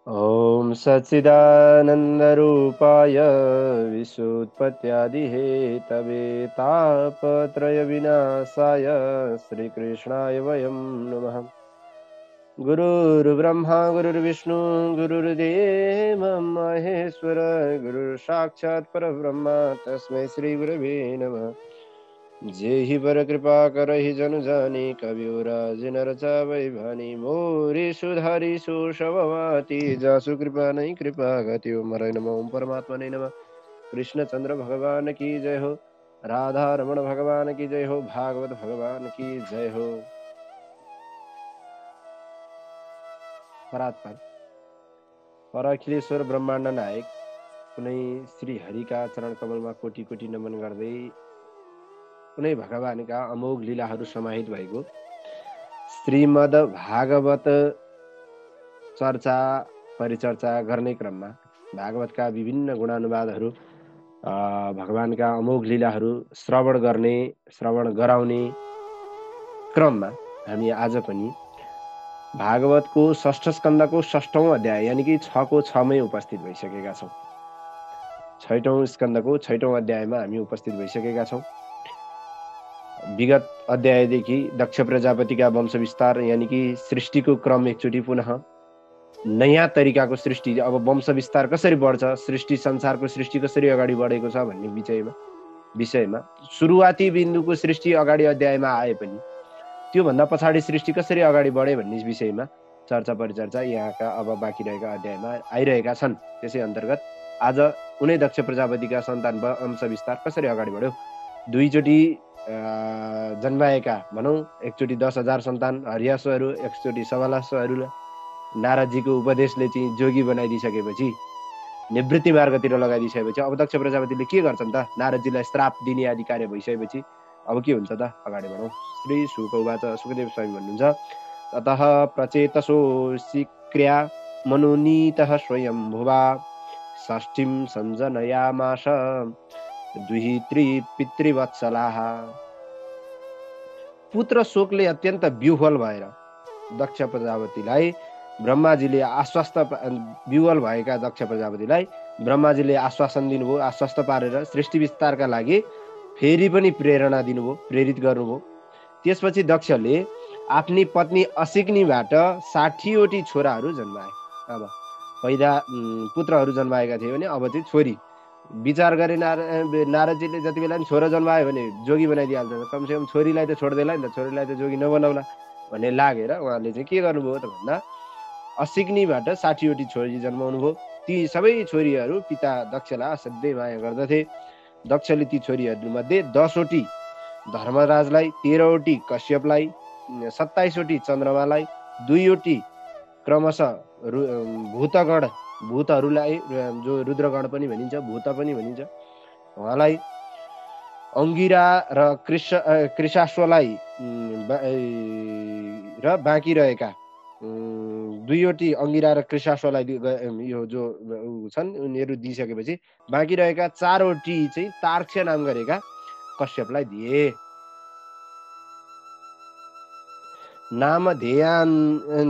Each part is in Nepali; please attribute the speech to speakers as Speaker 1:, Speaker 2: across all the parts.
Speaker 1: ॐ सच्चिदानन्दरूपाय विश्वोत्पत्त्यादिहेतवे तापत्रयविनाशाय श्रीकृष्णाय वयं नमः। गुरुर्ब्रह्मा गुरुर्विष्णु गुरुर्देव महेश्वर गुरुर्साक्षात् परब्रह्म तस्मै श्रीगुरवे नमः। जेहि वर कृपा करहि जनु जानी कवियो राज नर चावै भानी मोरी सुधारी सुषभवाती जासु कृपा नहीं कृपा गति मरै नमः। ओम परमात्मा ने नमः। कृष्ण चंद्र भगवान की जय हो। राधा रमण भगवान की जय हो। भागवत भगवान की जय हो। परात्पर पर अखिलेश्वर ब्रह्माण्ड नायक कुनै श्री हरिका चरण कमलमा कोटि कोटि नमन गर्दै कुनै भगवानका अमोघ लीलाहरू समाहित भएको श्रीमद् भागवत चर्चा परिचर्चा गर्ने क्रममा भागवतका विभिन्न गुणानुवादहरू भगवानका अमोघ लीलाहरू श्रवण गराउने क्रममा हामी आज पनि भागवतको षष्ठ स्कन्धको षष्ठौं अध्याय यानि कि 6 को 6 मै उपस्थित भइसकेका छौं। 6औं स्कन्धको 6औं अध्यायमा हामी उपस्थित भइसकेका छौं। विगत अध्यायदेखि दक्ष प्रजापतिका वंश विस्तार यानि कि सृष्टिको क्रम एकचोटि पुनः नयाँ तरिकाको सृष्टि, अब वंश विस्तार कसरी बढ्छ, सृष्टि संसारको सृष्टि कसरी अगाडि बढेको छ भन्ने विषयमा सुरुवाती बिन्दुको सृष्टि अगाडि अध्यायमा आए पनि त्योभन्दा पछाडि सृष्टि कसरी अगाडि बढे भन्ने विषयमा चर्चा परिचर्चा यहाँका अब बाँकी रहेका अध्यायमा आइरहेका छन्। त्यसै अन्तर्गत आज उनै दक्ष प्रजापतिका सन्तान वंश विस्तार कसरी अगाडि बढ्यो, दुईचोटि जन्माएका भनौँ एकचोटि 10,000 सन्तान हरियाश्वहरू, एकचोटि सवालाश्वहरूलाई नारदजीको उपदेशले चाहिँ जोगी बनाइदिसकेपछि निवृत्ति मार्गतिर लगाइदिसकेपछि अब दक्ष प्रजापतिले के गर्छन् त, नारदजीलाई श्राप दिने आदि कार्य भइसकेपछि अब के हुन्छ त, अगाडि बढौँ। श्री शुक उवाच, सुखदेव स्वामी भन्नुहुन्छ, ततः प्रचेतसो शिक्र्या मनोनीतः स्वयं भुवा षष्ठीं सञ्जनयामास दुहित्री पितृवत्सलाः। पुत्र शोकले अत्यन्त विह्वल भएर दक्ष प्रजापतिलाई ब्रह्माजीले विह्वल भएका दक्ष प्रजापतिलाई ब्रह्माजीले आश्वासन दिनुभयो। आश्वस्त पारेर सृष्टि विस्तारका लागि फेरि पनि प्रेरणा दिनुभयो, प्रेरित गर्नुभयो। त्यसपछि दक्षले आफ्नी पत्नी असिग्नीबाट 60वटी छोराहरू जन्माए। अब पहिला पुत्रहरू जन्माएका थिए भने अब चाहिँ छोरी। विचार गरे नारदजीले जति बेला छोरा जन्मायो भने जोगी बनाइदिइहाल्छ, कमसेकम छोरीलाई त छोड्दैला नि त, छोरीलाई त जोगी नबनाउला भन्ने लागेर उहाँले चाहिँ के गर्नुभयो त भन्दा असिग्नीबाट 60वटी छोरी जन्माउनु भयो। ती सबै छोरीहरू पिता दक्षलाई असाध्यै माया गर्दथे। दक्षले ती छोरीहरूमध्ये 10वटी धर्मराजलाई, 13वटी कश्यपलाई, 27वटी चन्द्रमालाई, 2वटी क्रमशः भूतहरूलाई जो रुद्रगण पनि भनिन्छ, भूत पनि भनिन्छ, उहाँलाई, अङ्गिरा र कृशाश्वलाई र बाँकी रहेका 2वटी अङ्गिरा र कृशाश्वलाई यो जो छन् उनीहरू दिइसकेपछि बाँकी रहेका 4वटी चाहिँ तार्क्ष नाम गरेका कश्यपलाई दिए। नाम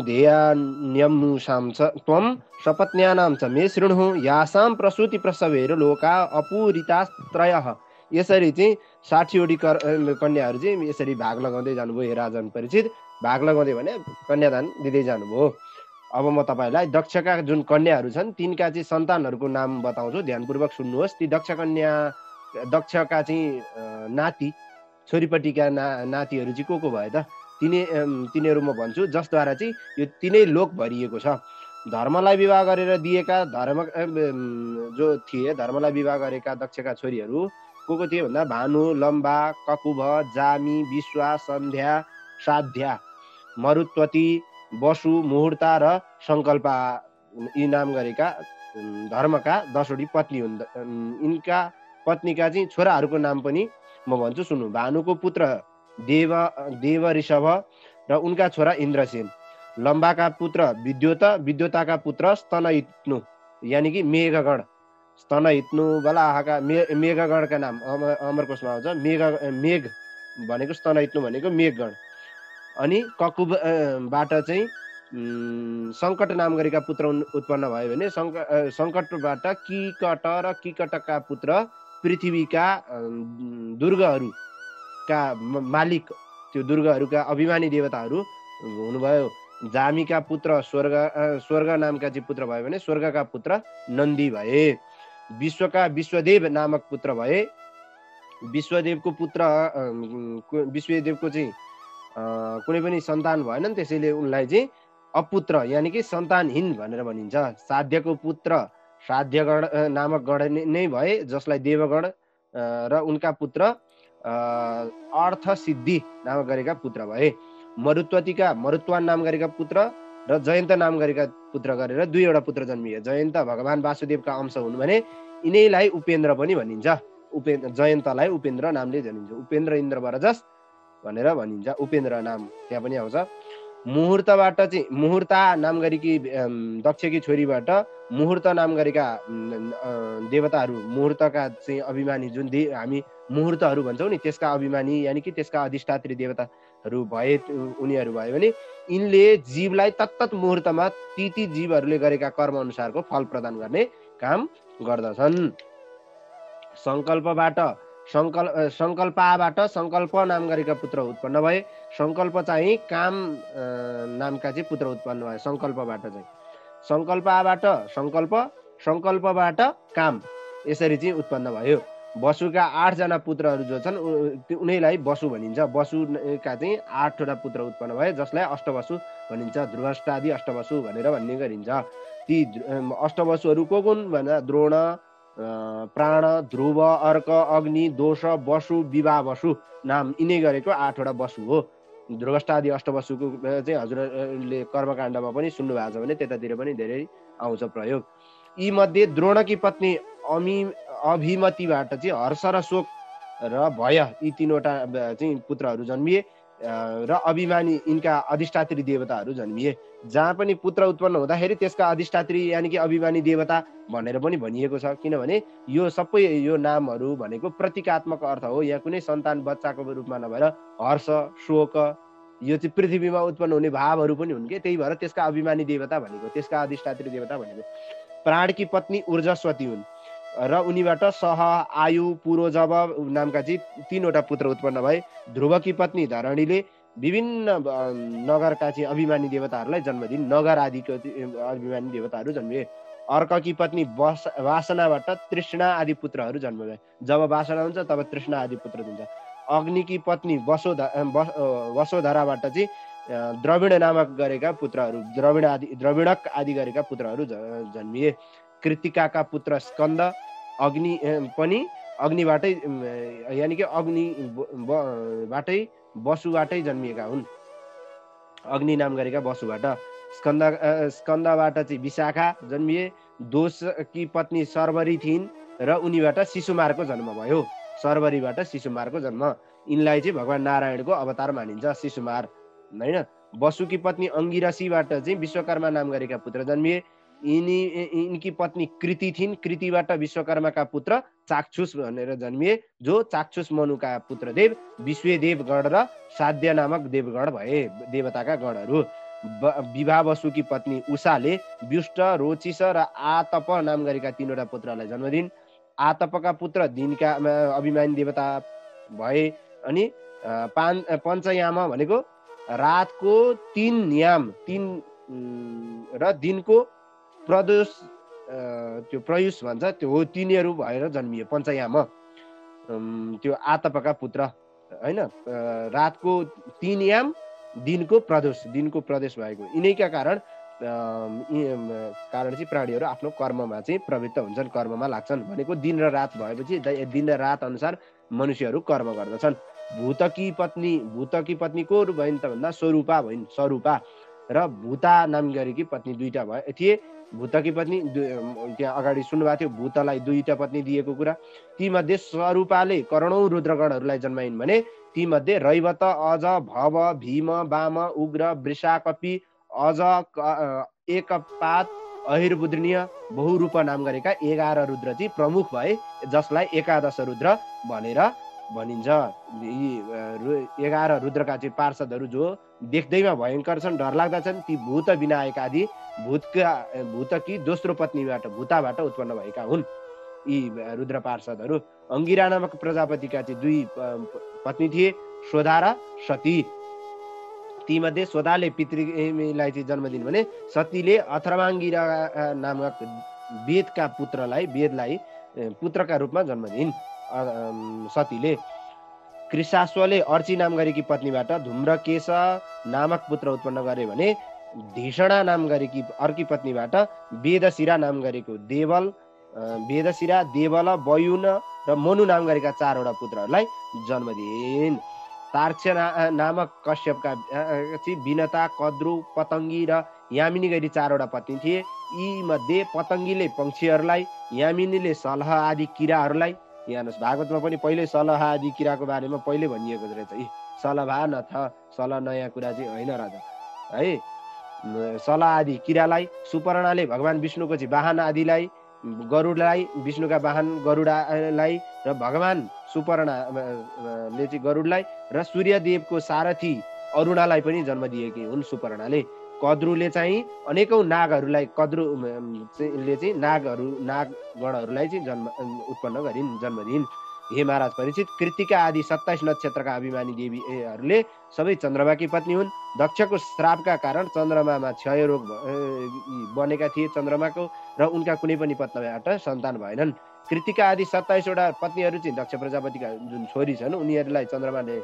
Speaker 1: ध्येयान्यमुषां च त्वं सपत्न्यानां च मे शृणु यासां प्रसूति प्रसवेर लोका अपूरितास्त्रयः। यसरी चाहिँ 60वटी कन्याहरू चाहिँ यसरी भाग लगाउँदै जानुभयो। हे राजन परीक्षित, भाग लगाउँदै भने कन्यादान दिँदै जानुभयो। अब म तपाईँलाई दक्षका जुन कन्याहरू छन् तिनका चाहिँ सन्तानहरूको नाम बताउँछु, ध्यानपूर्वक सुन्नुहोस्। ती दक्षका चाहिँ नाति, छोरीपट्टिका नातिहरू चाहिँ को भए त, तिनीहरू म भन्छु, जसद्वारा चाहिँ यो तीनै लोक भरिएको छ। धर्मलाई विवाह गरेर दिएका जो थिए, धर्मलाई विवाह गरेका दक्षका छोरीहरू को थिए भन्दा भानु, लम्बा, ककुभ, जामी, विश्वा, सन्ध्या, साध्या, मरुत्वती, वसु, मुहूर्ता र सङ्कल्पा यी नाम गरेका धर्मका 10वटी पत्नी हुन्। यिनका पत्नीका चाहिँ छोराहरूको नाम पनि म भन्छु, सुन्नु। भानुको पुत्र देव ऋषभ र उनका छोरा इन्द्रसेन। लम्बाका पुत्र विद्योत, विद्योताका पुत्र स्तनहित्नु यानि कि मेघगण। स्तनहित्नु बलाहका मेघगणका नाम अमरकोशमा आउँछ। मेघ भनेको स्तनहित्नु भनेको मेघगण। अनि ककुबबाट चाहिँ सङ्कट नाम गरेका पुत्र उत्पन्न भयो भने सङ्कटबाट किकट र किकटका पुत्र पृथ्वीका दुर्गहरूका मालिक, त्यो दुर्गहरूका अभिमानी देवताहरू हुनुभयो। जामीका पुत्र स्वर्ग नामका चाहिँ पुत्र भयो भने स्वर्गका पुत्र नन्दी भए। विश्वका विश्वदेव नामक पुत्र भए। विश्वदेवको चाहिँ कुनै पनि सन्तान भएन, त्यसैले उनलाई चाहिँ अपुत्र यानि कि सन्तानहीन भनेर भनिन्छ। साध्यको पुत्र साध्यगण नामक गण नै भए, जसलाई देवगण र उनका पुत्र अर्थसिद्धि नामक गरेका पुत्र भए। मरुत्वतीका मरुत्वान नाम गरेका पुत्र र जयन्त नाम गरेका पुत्र गरेर दुईवटा पुत्र जन्मिए। जयन्त भगवान वासुदेवका अंश हुन् भने यिनैलाई उपेन्द्र पनि भनिन्छ। जयन्तलाई उपेन्द्र नामले जनिन्छ। उपेन्द्र इन्द्र बरजस भनेर भनिन्छ। उपेन्द्र नाम त्यहाँ पनि आउँछ। मुहुर्तबाट चाहिँ मुहुर्ता नाम गरेकी दक्षकी छोरीबाट मुहुर्त नाम गरेका देवताहरू, मुहुर्तका चाहिँ अभिमानी, जुन हामी मुहुर्तहरू भन्छौँ नि, त्यसका अभिमानी यानि कि त्यसका अधिष्ठात्री देवताहरू भए, उनीहरू भयो भने यिनले जीवलाई तत्तत मुहुर्तमा ती जीवहरूले गरेका कर्म अनुसारको फल प्रदान गर्ने काम गर्दछन्। सङ्कल्पबाट सङ्कल्प नाम गरेका पुत्र उत्पन्न भए। सङ्कल्प चाहिँ काम नामका चाहिँ पुत्र उत्पन्न भए। सङ्कल्पबाट चाहिँ सङ्कल्पबाट काम यसरी चाहिँ उत्पन्न भयो। वसुका 8 जना पुत्रहरू जो छन् उनीलाई वसु भनिन्छ। वसुका चाहिँ 8 वटा पुत्र उत्पन्न भए, जसलाई अष्टवसु भनिन्छ। ध्रुवष्टादि अष्टवसु भनेर भन्ने गरिन्छ। ती अष्टवसुहरू को हुन् भन्दा द्रोण, प्राण, ध्रुव, अर्क, अग्नि, दोष, वसु, विवावसु नाम यिनै गरेको 8 वटा वसु हो। ध्रुवष्टादि अष्टवसुको चाहिँ हजुरले कर्मकाण्डमा पनि सुन्नु भएको छ भने त्यतातिर पनि धेरै आउँछ प्रयोग। यी मध्ये द्रोणकी पत्नी अभिमतिबाट चाहिँ हर्ष र शोक र भय यी 3वटा चाहिँ पुत्रहरू जन्मिए र अभिमानी यिनका अधिष्ठात्री देवताहरू जन्मिए। जहाँ पनि पुत्र उत्पन्न हुँदाखेरि त्यसका अधिष्ठात्री यानि कि अभिमानी देवता भनेर पनि भनिएको छ। किनभने यो सबै यो नामहरू भनेको प्रतीकात्मक अर्थ हो। यहाँ कुनै सन्तान बच्चाको रूपमा नभएर हर्ष, शोक, यो चाहिँ पृथ्वीमा उत्पन्न हुने भावहरू पनि हुन् कि, त्यही भएर त्यसका अभिमानी देवता भनेको, त्यसका अधिष्ठात्री देवता भनेको। प्राणकी पत्नी ऊर्जस्वती हुन् र उनीबाट सह, आयु, पुरोजव नामका चाहिँ 3वटा पुत्र उत्पन्न भए। ध्रुवकी पत्नी धरणीले विभिन्न नगरका चाहिँ अभिमानी देवताहरूलाई जन्म दिन्। नगर आदिको अभिमानी देवताहरू जन्मिए। अर्ककी पत्नी वासनाबाट तृष्णा आदि पुत्रहरू जन्म भए। जब वासना हुन्छ तब तृष्णा आदि पुत्र दिन्छ। अग्निकी पत्नी वसोधराबाट चाहिँ द्रविड नामक गरेका पुत्रहरू, द्रविणक आदि गरेका पुत्रहरू जन्मिए। कृतिकाका पुत्र स्कन्द अग्नि पनि अग्निबाटै यानि कि अग्निबाटै वसुबाटै जन्मिएका हुन्। अग्नि नाम गरेका वसुबाट। स्कन्दबाट चाहिँ विशाखा जन्मिए। दोषकी पत्नी सर्वरी थिइन् र उनीबाट शिशुमारको जन्म भयो। सर्वरीबाट शिशुमारको जन्म। यिनलाई चाहिँ भगवान नारायणको अवतार मानिन्छ, शिशुमार होइन। वसुकी पत्नी अङ्गिरसीबाट चाहिँ विश्वकर्मा नाम गरेका पुत्र जन्मिए। यिनकी पत्नी कृति थिइन्। कृतिबाट विश्वकर्माका पुत्र चाक्षुष भनेर जन्मिए, जो चाक्षुष मनुका पुत्रदेव विश्वेदेव गण र साध्य नामक देवगण भए, देवताका गणहरू। विवावसुकी पत्नी उषाले व्युष्ट, रोचिस र आतप नाम गरेका 3वटा पुत्रलाई जन्म दिन्। आतपका पुत्र दिनका अभिमानी देवता भए। अनि पञ्चयाम भनेको रातको 3 याम, 3 र दिनको प्रदोष, त्यो प्रयुष भन्छ, त्यो हो, तिनीहरू भएर जन्मिए पञ्चयाम। त्यो आतपका पुत्र होइन। रातको 3 याम, दिनको प्रदेश भएको यिनैका कारण चाहिँ प्राणीहरू आफ्नो कर्ममा चाहिँ प्रवृत्त हुन्छन्, कर्ममा लाग्छन्। भनेको दिन र रात भएपछि दिन र रात अनुसार मनुष्यहरू कर्म गर्दछन्। भूतकी पत्नी को भइन् त भन्दा स्वरूपा भइन्। स्वरूपा र भूता नाम गरेकी पत्नी 2टा भए थिए। भूतकी पत्नी त्यहाँ अगाडि सुन्नुभएको थियो, भूतलाई 2टा पत्नी दिएको कुरा। ती मध्ये स्वरूपाले करोडौं रुद्रगणहरूलाई जन्माइन् भने ती मध्ये रैवत, अज, भव, भीम, वाम, उग्र, वृषाकपि, अज, एकपात, अहिर्बुद्रणीय, बहुरूप नाम गरेका 11 रुद्र चाहिँ प्रमुख भए, जसलाई 11 रुद्र भनेर भनिन्छ। यी 11 रुद्रका चाहिँ पार्षदहरू जो देख्दैमा भयङ्कर छन्, डरलाग्दा छन्, ती भूत विनायक आदि भूतकी दोस्रो पत्नीबाट भूताबाट उत्पन्न भएका हुन्। यी रुद्र पार्षदहरू अङ्गिरा नामक प्रजापतिका चाहिँ 2 पत्नी थिए, स्वधा र सती। तीमध्ये स्वधाले पितृलाई चाहिँ जन्म दिनु भने सतीले अथर्वाङ्गिरा नामक वेदलाई पुत्रका रूपमा जन्म दिइन्। सतीले कृशाश्वले अर्ची नाम गरेकी पत्नीबाट धूम्रकेश नामक पुत्र उत्पन्न गरे भने धिषणा नाम गरेकी अर्की पत्नीबाट वेदशिरा नाम गरेको वेदशिरा, देवल, वयुन र मनु नाम गरेका 4वटा पुत्रहरूलाई जन्म दिइन्। तार्क्ष नामक कश्यपका विनता, कद्रु, पतङ्गी र यामिनी गरी 4वटा पत्नी थिए। यी मध्ये पतङ्गीले पक्षीहरूलाई, यामिनीले सलह आदि किराहरूलाई, हेर्नुहोस् भागवतमा पनि पहिले सलह आदि किराको बारेमा पहिले भनिएको रहेछ। सलभा नथ सल नयाँ कुरा चाहिँ होइन राजा है। सलह आदि किरालाई, सुपर्णाले भगवान विष्णुको चाहिँ वाहन आदिलाई, गरुडलाई विष्णुका वाहन गरुडालाई र भगवान सुपर्णाले चाहिँ गरुडलाई र सूर्यदेवको सारथी अरुणालाई पनि जन्म दिएकी हुन् सुपर्णाले। कद्रुले चाहिँ अनेकौं नागहरूलाई कद्रुले चाहिँ नागगणहरूलाई चाहिँ उत्पन्न जन्म दिइन्। हे महाराज परीक्षित, कृतिका आदि 27 नक्षत्रका अभिमानी देवीहरूले सबै चन्द्रमाकी पत्नी हुन्। दक्षको श्रापका कारण चन्द्रमामा क्षय रोग बनेका थिए चन्द्रमाको, र उनका कुनै पनि पत्नीबाट सन्तान भएनन्। कृतिका आदि 27वटा पत्नीहरू चाहिँ दक्ष प्रजापतिका जुन छोरी छन् उनीहरूलाई चन्द्रमाले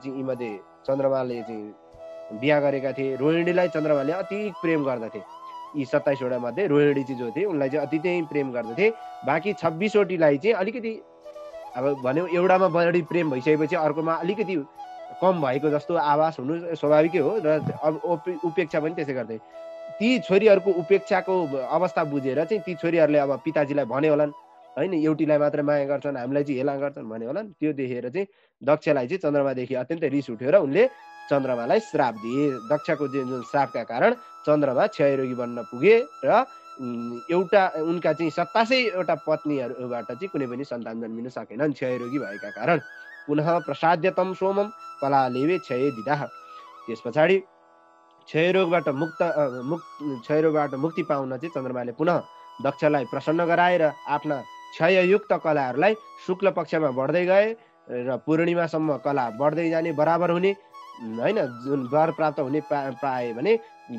Speaker 1: चाहिँ चन्द्रमाले चाहिँ बिहा गरेका थिए। रोहिणीलाई चन्द्रमाले अति प्रेम गर्दथे। यी 27वटा मध्ये रोहिणी चाहिँ जो थिए उनलाई चाहिँ अति नै प्रेम गर्दथे। बाँकी 26वटीलाई चाहिँ अलिकति अब भन्यो एउटामा बढी प्रेम भइसकेपछि अर्कोमा अलिकति कम भएको जस्तो आभास हुनु स्वाभाविकै हो, र उपेक्षा पनि त्यसै गर्थे। ती छोरीहरूको उपेक्षाको अवस्था बुझेर चाहिँ ती छोरीहरूले अब पिताजीलाई भने होलान् होइन, एउटीलाई मात्र माया गर्छन्, हामीलाई चाहिँ हेला गर्छन् भने होलान्। त्यो देखेर चाहिँ दक्षलाई चाहिँ चन्द्रमादेखि अत्यन्तै रिस उठ्यो र उनले चन्द्रमालाई श्राप दिए। दक्षको जुन श्रापका कारण चन्द्रमा क्षयरोगी बन्न पुगे र उनका चाहिँ 27वटा पत्नीहरूबाट चाहिँ कुनै पनि सन्तान जन्मिन सकेनन् क्षयरोगी भएका कारण। पुनः प्रसाद्यतम सोमम कलालेवे क्षय दिदा। त्यस पछाडि क्षयरोगबाट मुक्ति पाउन चाहिँ चन्द्रमाले पुनः दक्षलाई प्रसन्न गराएर आफ्ना क्षययुक्त कलाहरूलाई शुक्ल पक्षमा बढ्दै गए र पूर्णिमासम्म कला बढ्दै जाने, बराबर हुने होइन, जुन वर प्राप्त हुने पाए भने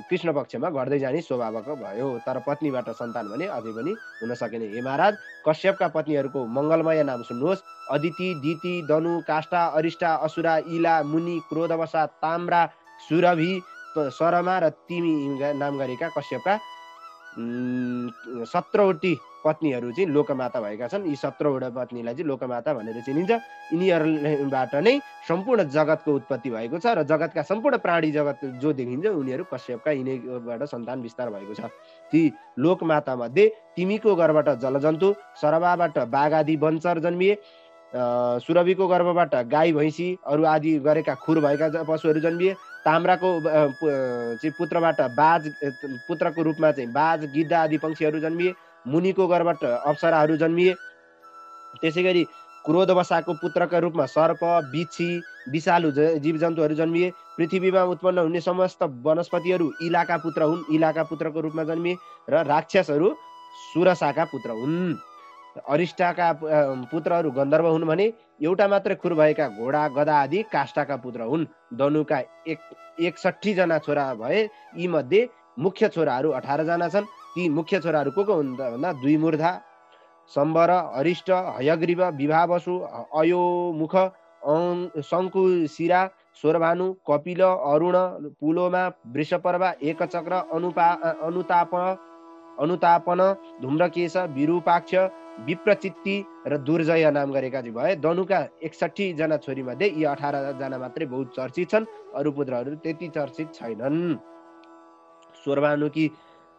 Speaker 1: कृष्ण पक्षमा घट्दै जाने स्वभावको भयो। तर पत्नीबाट सन्तान भने अझै पनि हुन सकेन। हे महाराज, कश्यपका पत्नीहरूको मङ्गलमय नाम सुन्नुहोस्। अदिति, दिति, दनु, काष्ठा, अरिष्टा, असुरा, इला, मुनि, क्रोधवसा, ताम्रा, सुरभि, सरमा र तिमी नाम गरेका कश्यपका 17वटी पत्नीहरू चाहिँ लोकमाता भएका छन्। यी 17वटा पत्नीलाई चाहिँ लोकमाता भनेर चिनिन्छ। यिनीहरूबाट नै सम्पूर्ण जगतको उत्पत्ति भएको छ र जगतका सम्पूर्ण प्राणी जगत जो देखिन्छ उनीहरू कश्यपका यिनैबाट सन्तान विस्तार भएको छ। ती लोकमाता मध्ये तिमीको गर्भबाट जलजन्तु, सरबाबाट बाघ आदि वनचर जन्मिए, सुरभिको गर्भबाट गाई भैँसी अरू आदि गरेका खुर भएका पशुहरू जन्मिए, ताम्राको चाहिँ पुत्रको रूपमा चाहिँ बाज, गिद्ध आदि पक्षीहरू जन्मिए, मुनिको गर्भबाट अप्सराहरू जन्मिए, त्यसै गरी क्रोधवसाको पुत्रका रूपमा सर्प, बिच्छी, विषालु जीवजन्तुहरू जन्मिए, पृथ्वीमा उत्पन्न हुने समस्त वनस्पतिहरू इलाका पुत्र हुन्, इलाका पुत्रको रूपमा जन्मिए, र राक्षसहरू सुरसाका पुत्र हुन्। अरिष्टाका पुत्रहरू गन्धर्व हुन् भने एउटा मात्र खुर भएका घोडा, गधा आदि काष्ठका पुत्र हुन्। दनुका 61 जना छोरा भए, यी मध्ये मुख्य छोराहरू 18 जना छन्। ती मुख्य छोराहरू को हुन् भन्दा द्विमूर्धा, सम्बर, अरिष्ट, हयग्रीव, विभावसु, अयोमुख, शङ्कुशिरा, स्वरभानु, कपिल, अरुण, पुलोमा, वृषपर्वा, एकचक्र, अनुतापन, धूम्रकेश, विरूपाक्ष, विप्रचित्ति र दुर्जय नाम गरेका चाहिँ भए। दनुका 61 जना छोरी मध्ये यी 18 जना मात्रै बहुत चर्चित छन्, अरू पुत्रहरू त्यति चर्चित छैनन्। स्वरभानुकी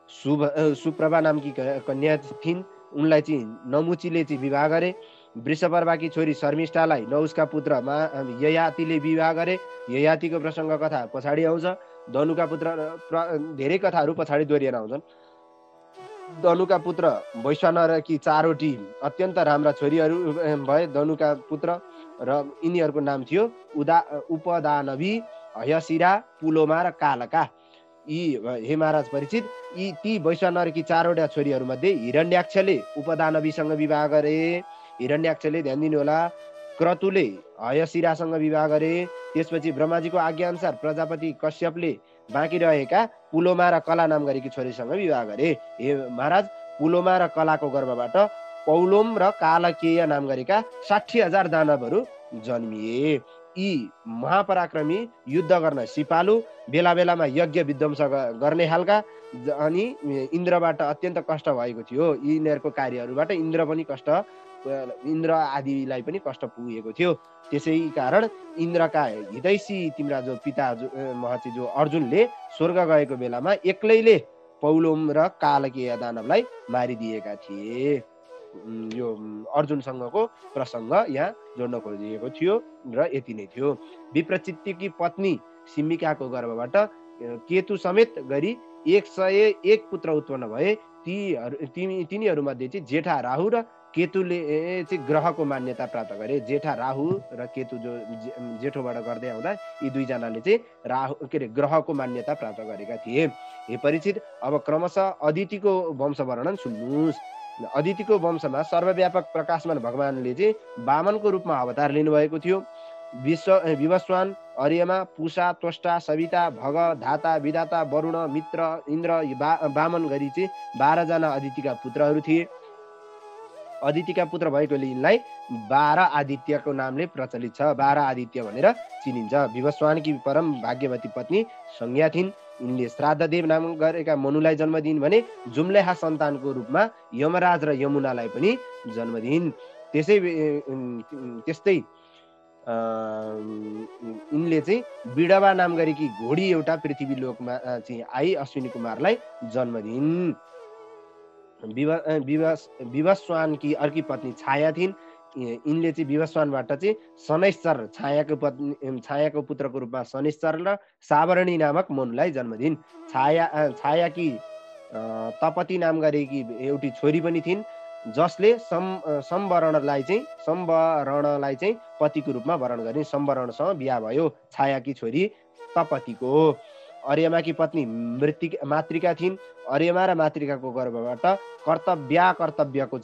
Speaker 1: सुप्रभा नामकी कन्या थिइन्, उनलाई चाहिँ नमुचीले चाहिँ विवाह गरे। वृषपर्वाकी छोरी शर्मिष्ठालाई नहुसका पुत्र ययातिले विवाह गरे। ययातिको प्रसङ्ग कथा पछाडि आउँछ। दनुका पुत्र धेरै कथाहरू पछाडि दोहोरिएर आउँछन्। दनुका पुत्र वैश्वानरकी चारवटी अत्यन्त राम्रा छोरीहरू भए। दनुका पुत्र र यिनीहरूको नाम थियो उपदानवी, हयशिरा, पुलोमा र कालका। यी हे महाराज परीक्षित, ती वैश्वानरकी चारवटा छोरीहरूमध्ये हिरण्याक्षले उपदानवीसँग विवाह गरे। हिरण्याक्षले, ध्यान दिनु होला, क्रतुले हयशिरासँग विवाह गरे। त्यसपछि ब्रह्माजीको आज्ञा अनुसार प्रजापति कश्यपले बाँकी रहेका पुलोमा र कला नाम गरेकी छोरीसँग विवाह गरे। हे महाराज, पुलोमा र कलाको गर्भबाट पौलोम र कालकेय नाम गरेका 60,000 दानवहरू जन्मिए। यी महापराक्रमी, युद्ध गर्न सिपालु, बेला बेलामा यज्ञ विध्वंस गर्ने खालका, अनि इन्द्रबाट अत्यन्त कष्ट भएको थियो। यिनीहरूको कार्यहरूबाट इन्द्र आदिलाई पनि कष्ट पुगेको थियो। त्यसै कारण इन्द्रका हितैषी तिम्रा जो पिता महर्षि जो अर्जुनले स्वर्ग गएको बेलामा एक्लैले पौलोम र कालकेय दानवलाई मारिदिएका थिए। यो अर्जुनसँगको प्रसङ्ग यहाँ जोड्न खोजिएको थियो र यति नै थियो। विप्रचित्तकी पत्नी सिम्मिकाको गर्भबाट केतु समेत गरी 101 पुत्र उत्पन्न भए। तिनीहरूमध्ये चाहिँ जेठा राहु र केतुले चाहिँ ग्रहको मान्यता प्राप्त गरे। जेठा राहु र केतु जो जेठोबाट गर्दै आउँदा यी दुईजनाले चाहिँ ग्रहको मान्यता प्राप्त गरेका थिए। हे परीक्षित, अब क्रमशः अदितिको वंश वर्णन सुन्नुहोस्। अदितिको वंशमा सर्वव्यापक प्रकाशमान भगवानले चाहिँ वामनको रूपमा अवतार लिनुभएको थियो। विवस्वान, अर्यमा, पुषा, त्वष्टा, सविता, भग, धाता, विधाता, वरुण, मित्र, इन्द्र, वामन गरी चाहिँ 12 जना अदितिका पुत्रहरू थिए। अदितिका पुत्र भएकोले यिनलाई 12 आदित्यको नामले प्रचलित छ। 12 आदित्य भनेर चिनिन्छ। विवस्वानकी परम भाग्यवती पत्नी संज्ञा थिइन्। यिनले श्राद्धदेव नाम गरेका मनुलाई जन्म दिइन् भने जुम्लेहा सन्तानको रूपमा यमराज र यमुनालाई पनि जन्म दिइन्। त्यस्तै यिनले चाहिँ बिडवा नाम गरेकी घोडी एउटा पृथ्वी लोकमा चाहिँ आई अश्विनी कुमारलाई जन्म दिइन्। विवस्वानकी अर्की पत्नी छाया थिइन्। यिनले चाहिँ विवस्वानबाट चाहिँ शनैश्चर, छायाको पुत्रको रूपमा शनैश्चर र सावरणी नामक मनुलाई जन्म दिइन्। छायाकी तपती नाम गरेकी एउटी छोरी पनि थिइन्, जसले सम्वरणलाई चाहिँ पतिको रूपमा वरण गरिन्। सम्वरणसँग बिहा भयो छायाकी छोरी तपतीको। अर्यमाकी पत्नी मातृका थिइन्। अर्यमा र मातृकाको गर्भबाट कर्तव्यको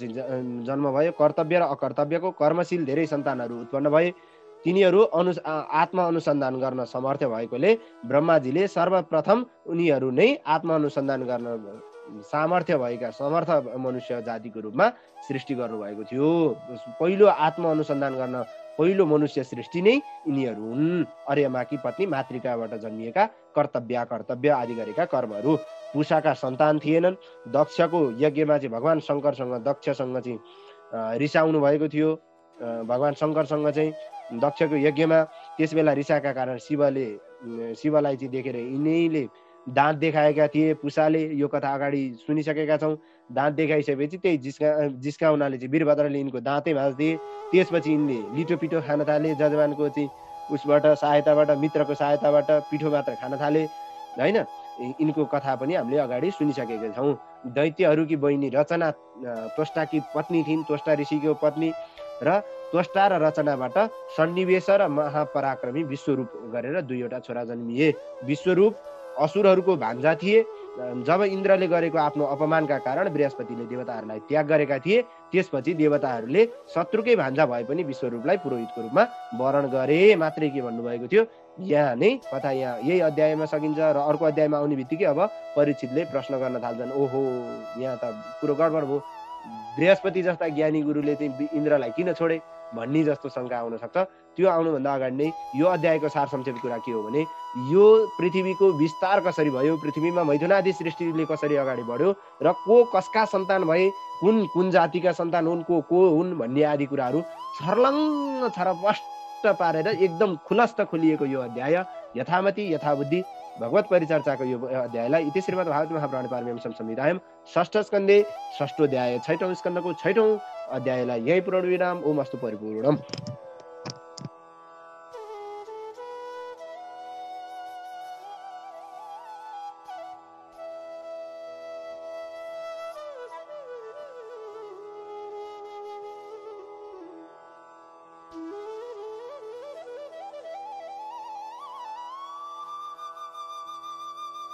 Speaker 1: जन्म भयो। कर्तव्य र अकर्तव्यको कर्मशील धेरै सन्तानहरू उत्पन्न भए। तिनीहरू आत्मा अनुसन्धान गर्न समर्थ भएकोले ब्रह्माजीले सर्वप्रथम उनीहरू नै आत्मा अनुसन्धान गर्न सामर्थ्य भएका समर्थ मनुष्य जातिको रूपमा सृष्टि गर्नुभएको थियो। पहिलो आत्मा अनुसन्धान गर्न पहिलो मनुष्य सृष्टि नै यिनीहरू हुन्। अर्यमाकी पत्नी मातृकाबाट जन्मिएका कर्तव्य आदि गरेका कर्महरू। पुषाका सन्तान थिएनन्। दक्षको यज्ञमा चाहिँ भगवान शङ्करसँग दक्षसँग चाहिँ रिसाउनु भएको थियो। भगवान शङ्करसँग चाहिँ दक्षको यज्ञमा त्यस बेला रिसाका कारण शिवलाई चाहिँ देखेर यिनैले दाँत देखाएका थिए। पुषाले यो कथा अगाडि सुनिसकेका छौँ। दाँत देखाइसकेपछि त्यही जिस्काउनाले चाहिँ वीरभद्रले यिनको दाँतै भाँच्दिए। त्यसपछि यिनले लिटो पिठो खान थाले। जजमानको चाहिँ उसबाट सहायताबाट, मित्रको सहायताबाट पिठो मात्र खान थाले होइन। यिनको कथा पनि हामीले अगाडि सुनिसकेका छौँ। दैत्यहरूकी बहिनी रचना त्वष्टाकी पत्नी थिइन्। त्वष्टा ऋषिको पत्नी र त्वष्टा र रचनाबाट सन्निवेश र महापराक्रमी विश्वरूप गरेर 2वटा छोरा जन्मिए। विश्वरूप असुरहरूको भान्जा थिए। जब इन्द्रले गरेको आफ्नो अपमानका कारण बृहस्पतिले देवताहरूलाई त्याग गरेका थिए, त्यसपछि देवताहरूले शत्रुकै भान्जा भए पनि विश्वरूपलाई पुरोहितको रूपमा वरण गरे मात्रै के भन्नुभएको थियो। यहाँ नै कथा यहाँ यही अध्यायमा सकिन्छ र अर्को अध्यायमा आउने बित्तिकै अब परीक्षितले प्रश्न गर्न थाल्छन्, ओहो यहाँ त कुरो गडबड भयो, बृहस्पति जस्ता ज्ञानी गुरुले चाहिँ इन्द्रलाई किन छोडे भन्ने जस्तो शङ्का आउन सक्छ। त्यो आउनुभन्दा अगाडि नै यो अध्यायको सार संक्षेप कुरा के हो भने यो पृथ्वीको विस्तार कसरी भयो, पृथ्वीमा मैथुनादि सृष्टिले कसरी अगाडि बढ्यो र को कसका सन्तान भए, कुन जातिका सन्तान हुन्, को हुन् भन्ने आदि कुराहरू छर्लङ्ग छरपष्ट पारेर एकदम खुलस्त खोलिएको यो अध्याय यथामति यथाबुद्धि भगवत परिचर्चाको यो अध्यायलाई इति श्रीमद् भागवत महापुराणे पारमहंस्यां संहितायां षष्ठ स्कन्धे षष्ठोध्याय 6औं स्कन्धको 6औं अध्यायलाई यही पूर्ण विराम। ओम अस्तु परिपूर्णम्।